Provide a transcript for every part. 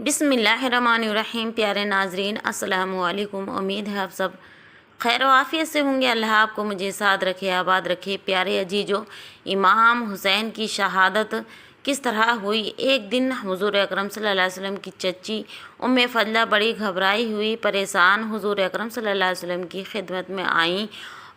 बिस्मिल्लाहिर्रहमानिर्रहीम। प्यारे नाजरीन अस्सलाम वालेकुम। उम्मीद है आप सब खैर व आफ़ियत से होंगे। अल्लाह आपको मुझे साथ रखे, आबाद रखे। प्यारे अजीजों, इमाम हुसैन की शहादत किस तरह हुई। एक दिन हुज़ूर अकरम सल्लल्लाहु अलैहि वसल्लम की चच्ची उम्मे फ़ज़ला बड़ी घबराई हुई, परेशान हुज़ूर अकरम सल्लल्लाहु अलैहि वसल्लम की खिदमत में आईं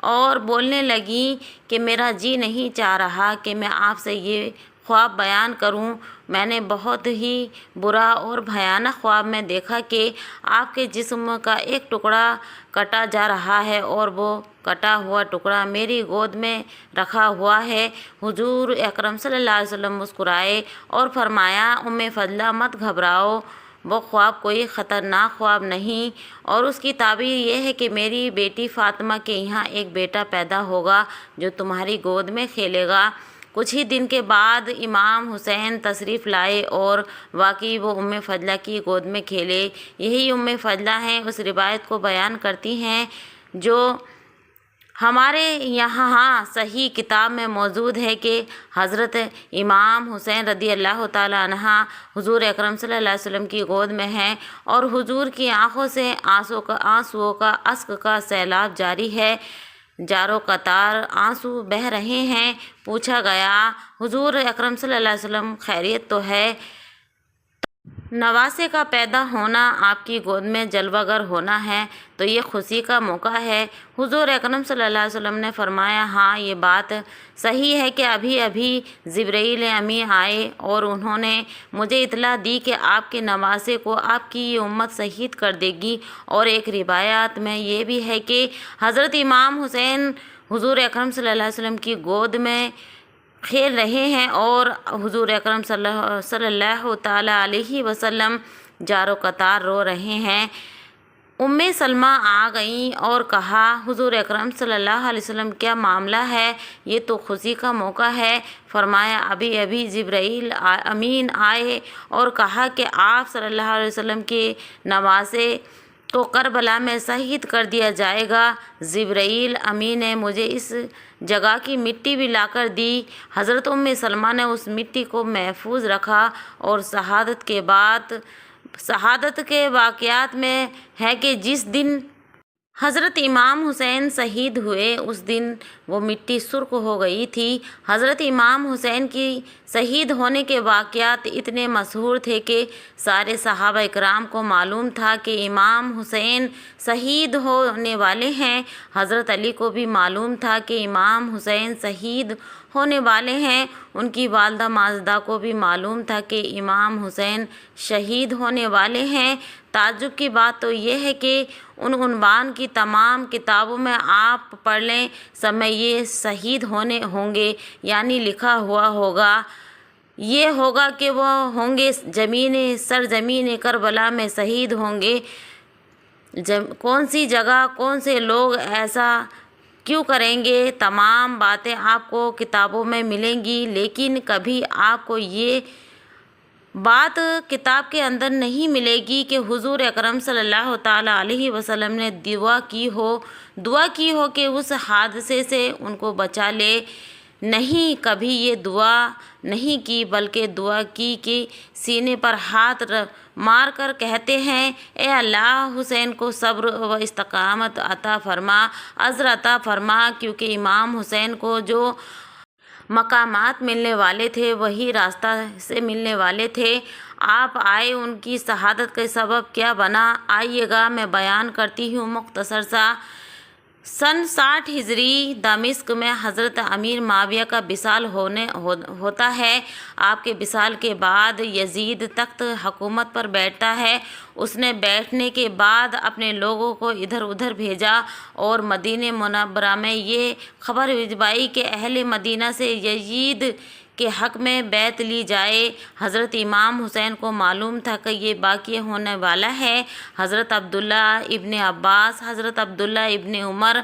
और बोलने लगी कि मेरा जी नहीं चाह रहा कि मैं आपसे ये ख्वाब बयान करूं। मैंने बहुत ही बुरा और भयानक ख्वाब में देखा कि आपके जिस्म का एक टुकड़ा कटा जा रहा है और वो कटा हुआ टुकड़ा मेरी गोद में रखा हुआ है। हुजूर अकरम सल्लल्लाहु अलैहि वसल्लम मुस्कुराए और फरमाया, उम्मे फ़ज़ला मत घबराओ, वो ख्वाब कोई ख़तरनाक ख्वाब नहीं और उसकी ताबीर ये है कि मेरी बेटी फ़ातिमा के यहाँ एक बेटा पैदा होगा जो तुम्हारी गोद में खेलेगा। कुछ ही दिन के बाद इमाम हुसैन तशरीफ़ लाए और वाकई वो उम्मे फ़ज़ला की गोद में खेले। यही उम्मे फ़ज़ला हैं, उस रिवायत को बयान करती हैं जो हमारे यहाँ सही किताब में मौजूद है कि हज़रत इमाम हुसैन रदी अल्लाह ताला अन्हा हुज़ूर अकरम सल्लल्लाहु अलैहि वसल्लम की गोद में हैं और हुज़ूर की आँखों से आंसुओं का अश्क का सैलाब जारी है। जारो कतार आंसू बह रहे हैं। पूछा गया, हुजूर अकरम सल्लल्लाहु अलैहि वसल्लम खैरियत तो है? नवासे का पैदा होना आपकी गोद में जलवागर होना है तो ये खुशी का मौका है। हुजूर अकरम सल्लल्लाहु अलैहि वसल्लम ने फरमाया, हाँ ये बात सही है कि अभी अभी जिब्राईल अमीन आए और उन्होंने मुझे इतला दी कि आपके नवासे को आपकी ये उम्मत शहीद कर देगी। और एक रिवायत में ये भी है कि हज़रत इमाम हुसैन हुजूर अकरम सल्लल्लाहु अलैहि वसल्लम की गोद में खेल रहे हैं और हुजूर अकरम सल्लल्लाहु ताला अलैहि वसल्लम जारो कतार रो रहे हैं। उम्मे सलमा आ गईं और कहा, हुजूर अकरम सल्लल्लाहु अलैहि वसल्लम क्या मामला है? ये तो खुशी का मौका है। फरमाया, अभी अभी जिब्राईल अमीन आए और कहा कि आप सल्लल्लाहु अलैहि वसल्लम के नवासे तो करबला में शहीद कर दिया जाएगा। जिब्राईल अमीन ने मुझे इस जगह की मिट्टी भी लाकर दी। हज़रत उम्मे सलमा ने उस मिट्टी को महफूज रखा और शहादत के वाक़यात में है कि जिस दिन हज़रत इमाम हुसैन शहीद हुए उस दिन वो मिट्टी सुर्ख हो गई थी। हज़रत इमाम हुसैन की शहीद होने के वाक़यात इतने मशहूर थे कि सारे सहाबा इकराम को मालूम था कि इमाम हुसैन शहीद होने वाले हैं। हज़रत अली को भी मालूम था कि इमाम हुसैन शहीद होने वाले हैं। उनकी वालदा माजदा को भी मालूम था कि इमाम हुसैन शहीद होने वाले हैं। ताज्जुब की बात तो ये है कि उन उन्वान की तमाम किताबों में आप पढ़ लें समय ये शहीद होने होंगे, यानी लिखा हुआ होगा ये होगा कि वो होंगे सरजमीन करबला में शहीद होंगे। कौन सी जगह, कौन से लोग ऐसा क्यों करेंगे, तमाम बातें आपको किताबों में मिलेंगी, लेकिन कभी आपको ये बात किताब के अंदर नहीं मिलेगी कि हुजूर अकरम सल्लल्लाहु ताला अलैहि वसल्लम ने दुआ की हो कि उस हादसे से उनको बचा ले। नहीं, कभी ये दुआ नहीं की, बल्कि दुआ की कि सीने पर हाथ मार कर कहते हैं, ए अल्लाह हुसैन को सब्र व इस्तकामत अता फरमा, अज़्र अता फरमा, क्योंकि इमाम हुसैन को जो मकामात मिलने वाले थे वही रास्ता से मिलने वाले थे। आप आए, उनकी शहादत का सबब क्या बना, आइएगा मैं बयान करती हूँ मुख्तसर सा। सन 60 हिजरी दमिश्क में हज़रत अमीर माविया का विसाल होता है। आपके विसाल के बाद यजीद तख्त हुकूमत पर बैठता है। उसने बैठने के बाद अपने लोगों को इधर उधर भेजा और मदीने मुनव्वरा में ये खबर भिजवाई कि अहले मदीना से यजीद के हक़ में बैत ली जाए। हज़रत इमाम हुसैन को मालूम था कि ये वाक़या होने वाला है। हज़रत अब्दुल्ला इब्ने अब्बास, हज़रत अब्दुल्ला इब्ने उमर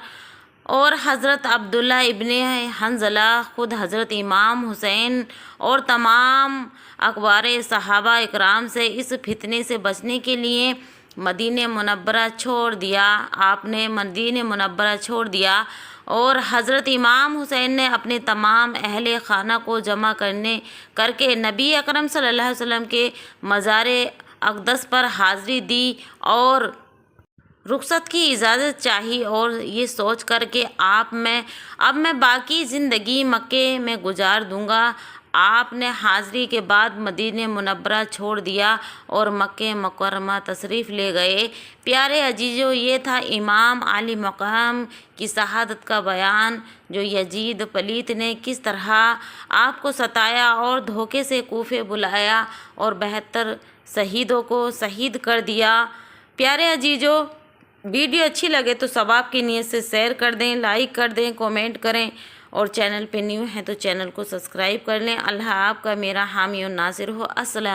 और हज़रत अब्दुल्ला इब्ने हंज़ला ख़ुद हज़रत इमाम हुसैन और तमाम अखबार सहाबा इकराम से इस फितने से बचने के लिए मदीने मुनव्वरा छोड़ दिया। आपने मदीने मुनव्वरा छोड़ दिया और हज़रत इमाम हुसैन ने अपने तमाम अहले खाना को जमा करके नबी अकरम सल्लल्लाहु अलैहि वसल्लम के मज़ार اقدس پر حاضری دی اور رخصت کی اجازت چاہی، اور یہ سوچ کر کہ اب میں باقی زندگی مکے میں گزار دوں گا۔ آپ نے حاضری کے بعد مدینہ منورہ چھوڑ دیا اور مکہ مکرمہ تشریف لے گئے۔ پیارے عزیزو، یہ تھا امام عالی مقام کی شہادت کا بیان، جو یزید پلیت نے کس طرح آپ کو ستایا اور دھوکے سے کوفے بلایا اور 72 شہیدوں کو شہید کر دیا۔ پیارے عزیزو، ویڈیو اچھی لگے تو ثواب کی نیت سے شیئر کر دیں، لائک کر دیں، کومنٹ کریں، اور چینل پہ نیو ہیں تو چینل کو سبسکرائب کر لیں۔ اللہ آپ کا میرا حامی و ناصر ہو۔ السلام